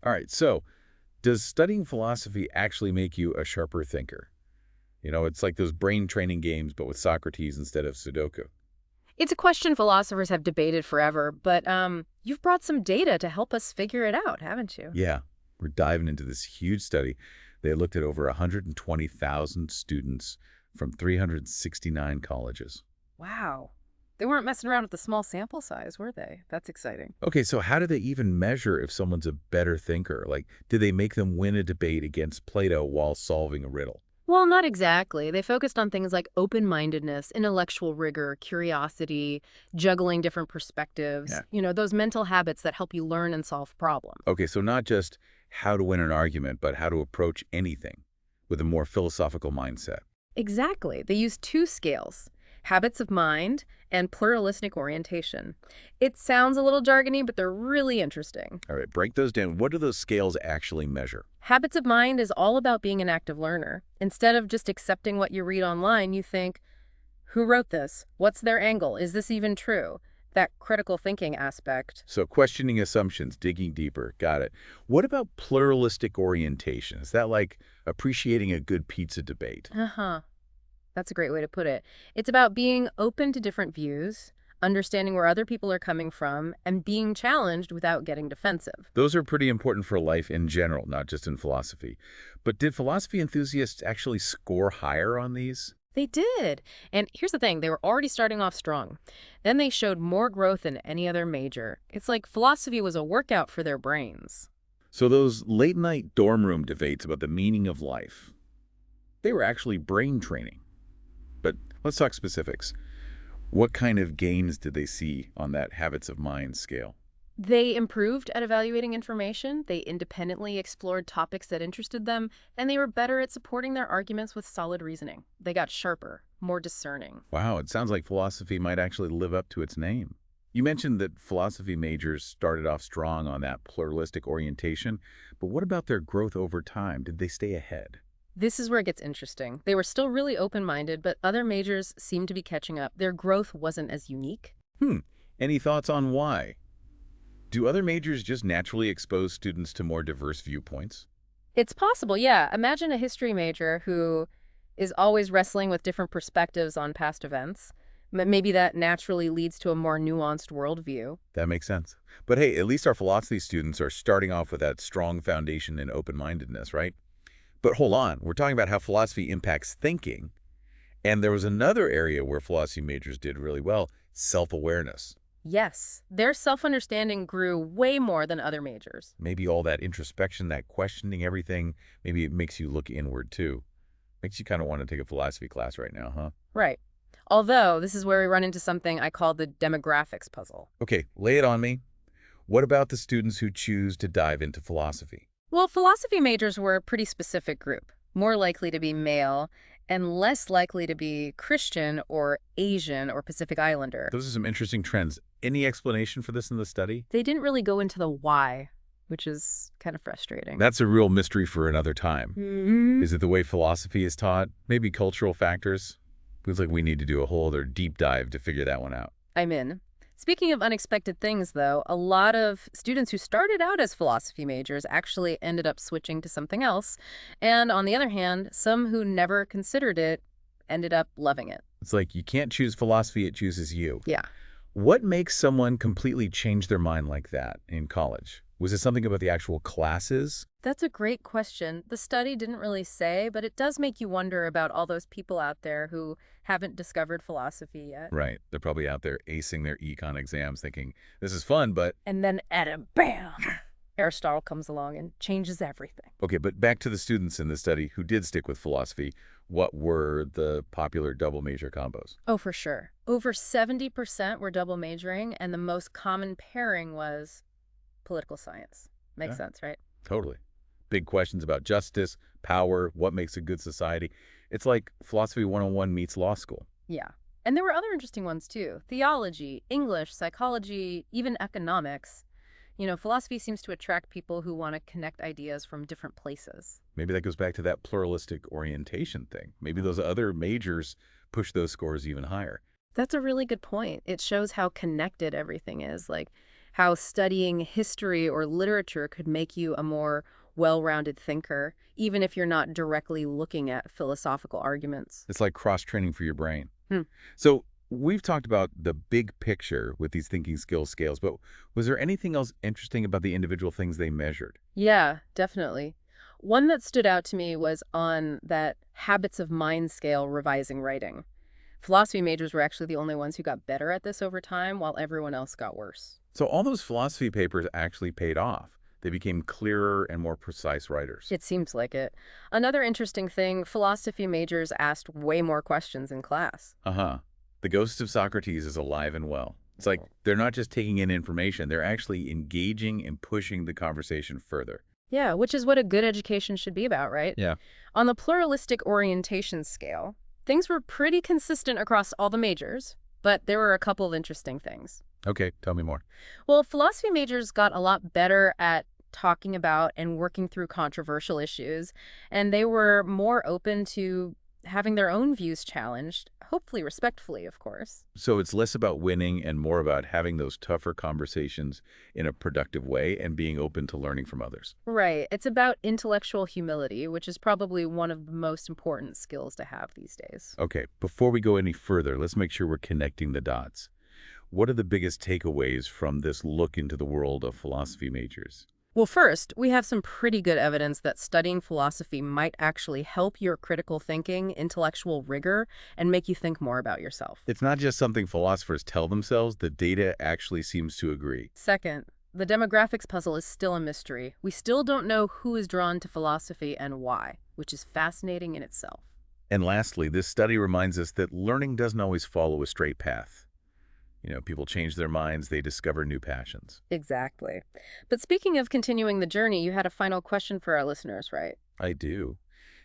All right, so does studying philosophy actually make you a sharper thinker? It's like those brain training games, but with Socrates instead of Sudoku. It's a question philosophers have debated forever, but you've brought some data to help us figure it out, haven't you? Yeah, we're diving into this huge study. They looked at over 120,000 students from 369 colleges. Wow. They weren't messing around with the small sample size, were they? That's exciting. Okay, so how do they even measure if someone's a better thinker? Like, did they make them win a debate against Plato while solving a riddle? Well, not exactly. They focused on things like open-mindedness, intellectual rigor, curiosity, juggling different Yeah. perspectives, those mental habits that help you learn and solve problems. Okay, so not just how to win an argument, but how to approach anything with a more philosophical mindset. Exactly. They use two scales, habits of mind and pluralistic orientation. It sounds a little jargony, but they're really interesting. All right, break those down. What do those scales actually measure? Habits of mind is all about being an active learner. Instead of just accepting what you read online, you think, who wrote this? What's their angle? Is this even true? That critical thinking aspect. So questioning assumptions, digging deeper. Got it. What about pluralistic orientation? Is that like appreciating a good pizza debate? Uh-huh. That's a great way to put it. It's about being open to different views, understanding where other people are coming from, and being challenged without getting defensive. Those are pretty important for life in general, not just in philosophy. But did philosophy enthusiasts actually score higher on these? They did. And here's the thing, they were already starting off strong. Then they showed more growth than any other major. It's like philosophy was a workout for their brains. So those late-night dorm room debates about the meaning of life, they were actually brain training. But let's talk specifics. What kind of gains did they see on that habits of mind scale? They improved at evaluating information, they independently explored topics that interested them, and they were better at supporting their arguments with solid reasoning. They got sharper, more discerning. Wow, it sounds like philosophy might actually live up to its name. You mentioned that philosophy majors started off strong on that pluralistic orientation, but what about their growth over time? Did they stay ahead? This is where it gets interesting. They were still really open-minded, but other majors seemed to be catching up. Their growth wasn't as unique. Hmm, any thoughts on why? Do other majors just naturally expose students to more diverse viewpoints? It's possible, yeah. Imagine a history major who is always wrestling with different perspectives on past events. Maybe that naturally leads to a more nuanced worldview. That makes sense. But hey, at least our philosophy students are starting off with that strong foundation in open-mindedness, right? But hold on, we're talking about how philosophy impacts thinking. And there was another area where philosophy majors did really well, self-awareness. Yes, their self-understanding grew way more than other majors. Maybe all that introspection, that questioning everything, maybe it makes you look inward too. Makes you kind of want to take a philosophy class right now, huh? Right. Although, this is where we run into something I call the demographics puzzle. Okay, lay it on me. What about the students who choose to dive into philosophy? Well, philosophy majors were a pretty specific group, more likely to be male and less likely to be Christian or Asian or Pacific Islander. Those are some interesting trends. Any explanation for this in the study? They didn't really go into the why, which is kind of frustrating. That's a real mystery for another time. Mhm. Is it the way philosophy is taught? Maybe cultural factors? Feels like we need to do a whole other deep dive to figure that one out. I'm in. Speaking of unexpected things, though, a lot of students who started out as philosophy majors actually ended up switching to something else. And on the other hand, some who never considered it ended up loving it. It's like you can't choose philosophy, it chooses you. Yeah. What makes someone completely change their mind like that in college? Was it something about the actual classes? That's a great question. The study didn't really say, but it does make you wonder about all those people out there who haven't discovered philosophy yet. Right. They're probably out there acing their econ exams thinking, this is fun, but... And then at a bam, Aristotle comes along and changes everything. Okay, but back to the students in the study who did stick with philosophy. What were the popular double major combos? Oh, for sure. Over 70% were double majoring, and the most common pairing was political science. Makes Yeah. sense, right? Totally. Big questions about justice, power, what makes a good society. It's like philosophy 101 meets law school. Yeah. And there were other interesting ones too. Theology, English, psychology, even economics. Philosophy seems to attract people who want to connect ideas from different places. Maybe that goes back to that pluralistic orientation thing. Maybe those other majors push those scores even higher. That's a really good point. It shows how connected everything is. Like, how studying history or literature could make you a more well-rounded thinker, even if you're not directly looking at philosophical arguments. It's like cross-training for your brain. Hmm. So we've talked about the big picture with these thinking skills scales, but was there anything else interesting about the individual things they measured? Yeah, definitely. One that stood out to me was on that habits of mind scale revising writing. Philosophy majors were actually the only ones who got better at this over time, while everyone else got worse. So all those philosophy papers actually paid off. They became clearer and more precise writers. It seems like it. Another interesting thing, philosophy majors asked way more questions in class. Uh-huh. The ghost of Socrates is alive and well. It's like they're not just taking in information, they're actually engaging and pushing the conversation further. Yeah, which is what a good education should be about, right? Yeah. On the pluralistic orientation scale, things were pretty consistent across all the majors, but there were a couple of interesting things. Okay, tell me more. Well, philosophy majors got a lot better at talking about and working through controversial issues, and they were more open to having their own views challenged, hopefully respectfully, of course. So it's less about winning and more about having those tougher conversations in a productive way and being open to learning from others. Right. It's about intellectual humility, which is probably one of the most important skills to have these days. Okay, before we go any further, let's make sure we're connecting the dots. What are the biggest takeaways from this look into the world of philosophy majors? Well, first, we have some pretty good evidence that studying philosophy might actually help your critical thinking, intellectual rigor, and make you think more about yourself. It's not just something philosophers tell themselves, the data actually seems to agree. Second, the demographics puzzle is still a mystery. We still don't know who is drawn to philosophy and why, which is fascinating in itself. And lastly, this study reminds us that learning doesn't always follow a straight path. People change their minds, they discover new passions. Exactly. But speaking of continuing the journey, you had a final question for our listeners, right? I do.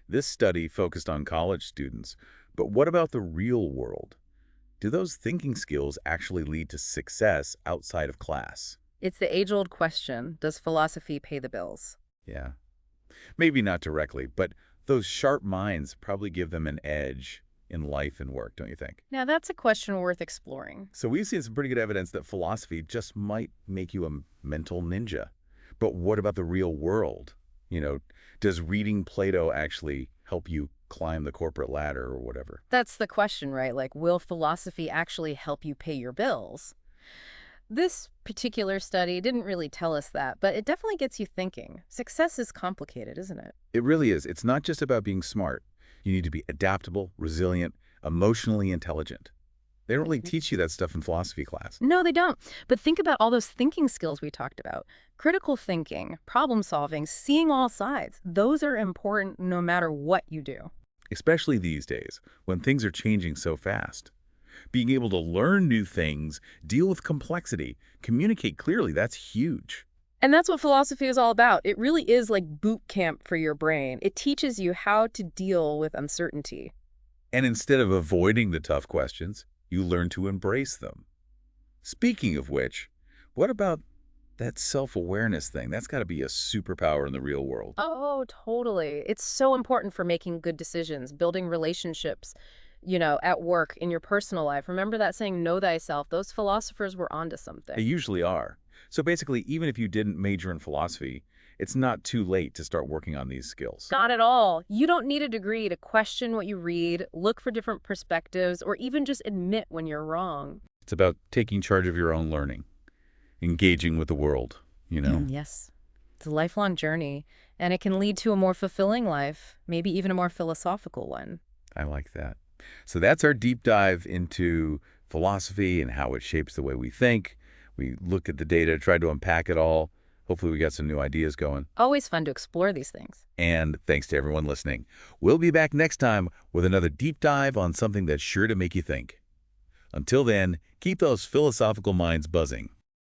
This study focused on college students, but what about the real world? Do those thinking skills actually lead to success outside of class? It's the age-old question, does philosophy pay the bills? Yeah. Maybe not directly, but those sharp minds probably give them an edge in life and work, don't you think? Now, that's a question worth exploring. So we've seen some pretty good evidence that philosophy just might make you a mental ninja. But what about the real world? Does reading Plato actually help you climb the corporate ladder or whatever? That's the question, right? Like, will philosophy actually help you pay your bills? This particular study didn't really tell us that, but it definitely gets you thinking. Success is complicated, isn't it? It really is. It's not just about being smart. You need to be adaptable, resilient, emotionally intelligent. They don't really teach you that stuff in philosophy class. No, they don't. But think about all those thinking skills we talked about. Critical thinking, problem solving, seeing all sides. Those are important no matter what you do. Especially these days, when things are changing so fast. Being able to learn new things, deal with complexity, communicate clearly, that's huge. And that's what philosophy is all about. It really is like boot camp for your brain. It teaches you how to deal with uncertainty. And instead of avoiding the tough questions, you learn to embrace them. Speaking of which, what about that self-awareness thing? That's got to be a superpower in the real world. Oh, totally. It's so important for making good decisions, building relationships, at work, in your personal life. Remember that saying, know thyself? Those philosophers were onto They something. usually are. So basically, even if you didn't major in philosophy, it's not too late to start working on these skills. Not at all. You don't need a degree to question what you read, look for different perspectives, or even just admit when you're wrong. It's about taking charge of your own learning, engaging with the world. Yes. It's a lifelong journey, and it can lead to a more fulfilling life, maybe even a more philosophical one. I like that. So that's our deep dive into philosophy and how it shapes the way we think. We looked at the data, tried to unpack it all. Hopefully we got some new ideas going. Always fun to explore these things. And thanks to everyone listening. We'll be back next time with another deep dive on something that's sure to make you think. Until then, keep those philosophical minds buzzing.